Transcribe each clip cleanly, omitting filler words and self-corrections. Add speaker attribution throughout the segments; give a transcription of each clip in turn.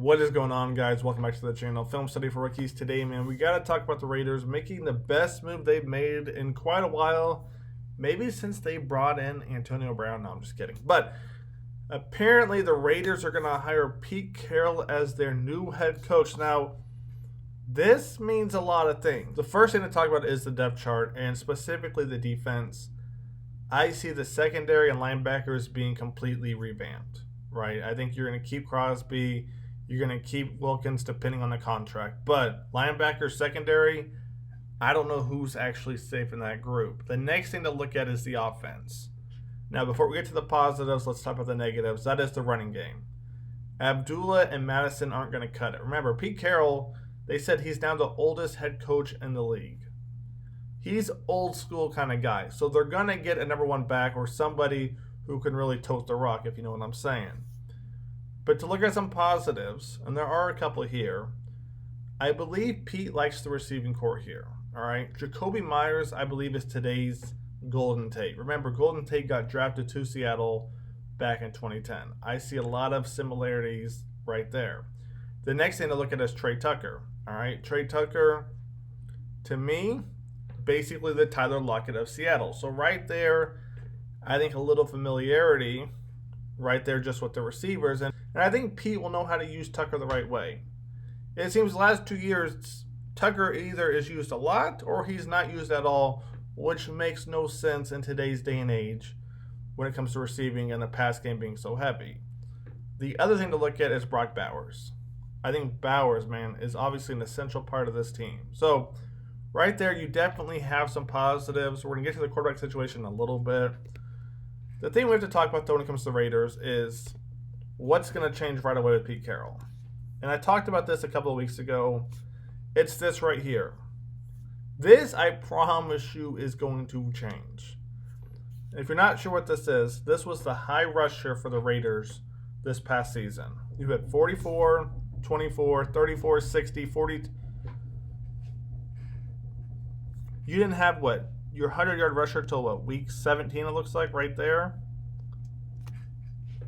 Speaker 1: What is going on, guys? Welcome back to the channel. Film Study for Rookies. Today, man, we got to talk about the Raiders making the best move they've made in quite a while. Maybe since they brought in Antonio Brown. No, I'm just kidding. But apparently the Raiders are going to hire Pete Carroll as their new head coach. Now, this means a lot of things. The first thing to talk about is the depth chart, and specifically the defense. I see the secondary and linebackers being completely revamped, right? I think you're going to keep Crosby. You're going to keep Wilkins depending on the contract. But linebacker, secondary, I don't know who's actually safe in that group. The next thing to look at is the offense. Now, before we get to the positives, let's talk about the negatives. That is the running game. Abdullah and Madison aren't going to cut it. Remember, Pete Carroll, they said he's now the oldest head coach in the league. He's old school kind of guy. So they're going to get a number one back or somebody who can really tote the rock, if you know what I'm saying. But to look at some positives, and there are a couple here, I believe Pete likes the receiving core here. All right, Jacoby Myers, I believe, is today's Golden Tate. Remember, Golden Tate got drafted to Seattle back in 2010. I see a lot of similarities right there. The next thing to look at is Trey Tucker. All right, Trey Tucker, to me, basically the Tyler Lockett of Seattle. So right there, I think a little familiarity right there just with the receivers. And I think Pete will know how to use Tucker the right way. It seems the last 2 years, Tucker either is used a lot or he's not used at all, which makes no sense in today's day and age when it comes to receiving and the pass game being so heavy. The other thing to look at is Brock Bowers. I think Bowers, man, is obviously an essential part of this team. So right there, you definitely have some positives. We're going to get to the quarterback situation in a little bit. The thing we have to talk about, though, when it comes to the Raiders is what's going to change right away with Pete Carroll. And I talked about this a couple of weeks ago. It's this right here. This, I promise you, is going to change. If you're not sure what this was the high rusher for the Raiders this past season. You had 44, 24, 34, 60, 40. You didn't have what? Your 100-yard rusher till what? Week 17, it looks like, right there.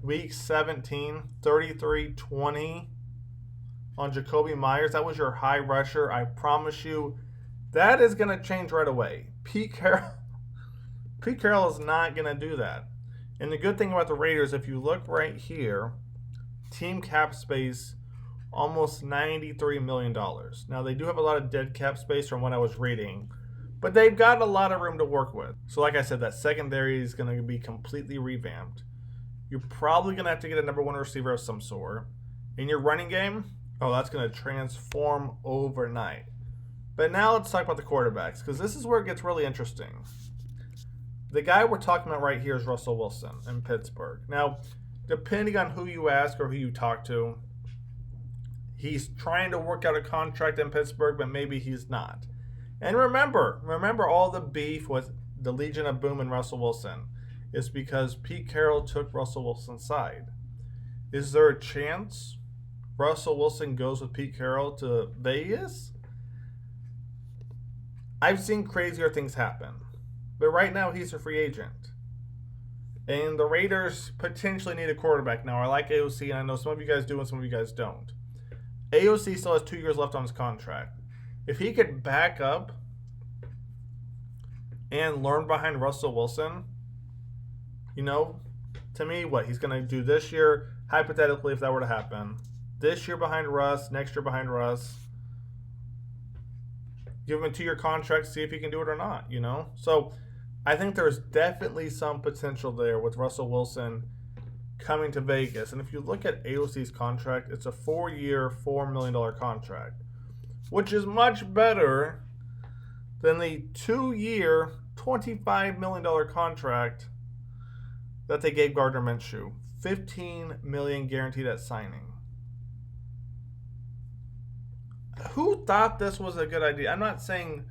Speaker 1: Week 17, 33, 20 on Jacoby Myers. That was your high rusher. I promise you, that is going to change right away. Pete Carroll is not going to do that. And the good thing about the Raiders, if you look right here, team cap space, almost $93 million. Now, they do have a lot of dead cap space from what I was reading, but they've got a lot of room to work with. So like I said, that secondary is going to be completely revamped. You're probably going to have to get a number one receiver of some sort. In your running game, that's going to transform overnight. But now let's talk about the quarterbacks, because this is where it gets really interesting. The guy we're talking about right here is Russell Wilson in Pittsburgh. Now, depending on who you ask or who you talk to, he's trying to work out a contract in Pittsburgh, but maybe he's not. And remember all the beef with the Legion of Boom and Russell Wilson is because Pete Carroll took Russell Wilson's side. Is there a chance Russell Wilson goes with Pete Carroll to Vegas? I've seen crazier things happen, but right now he's a free agent. And the Raiders potentially need a quarterback. Now, I like AOC, and I know some of you guys do and some of you guys don't. AOC still has 2 years left on his contract. If he could back up and learn behind Russell Wilson, to me, what he's going to do this year, hypothetically, if that were to happen, this year behind Russ, next year behind Russ, give him a 2-year contract, see if he can do it or not, So I think there's definitely some potential there with Russell Wilson coming to Vegas. And if you look at AOC's contract, it's a 4-year, $4 million contract, which is much better than the 2-year, $25 million contract that they gave Gardner Minshew. $15 million guaranteed at signing. Who thought this was a good idea? I'm not saying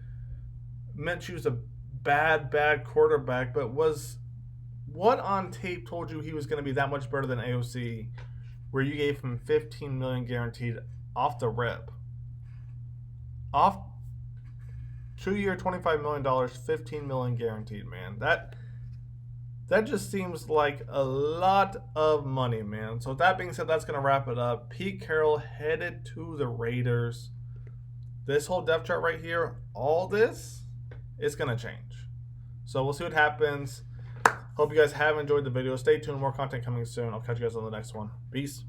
Speaker 1: Minshew's a bad quarterback, but what on tape told you he was going to be that much better than AOC, where you gave him $15 million guaranteed off the rip? Off 2-year, $25 million, $15 million guaranteed, man. That just seems like a lot of money, man. So with that being said, that's going to wrap it up. Pete Carroll headed to the Raiders. This whole depth chart right here, all this is going to change. So we'll see what happens. Hope you guys have enjoyed the video. Stay tuned. More content coming soon. I'll catch you guys on the next one. Peace.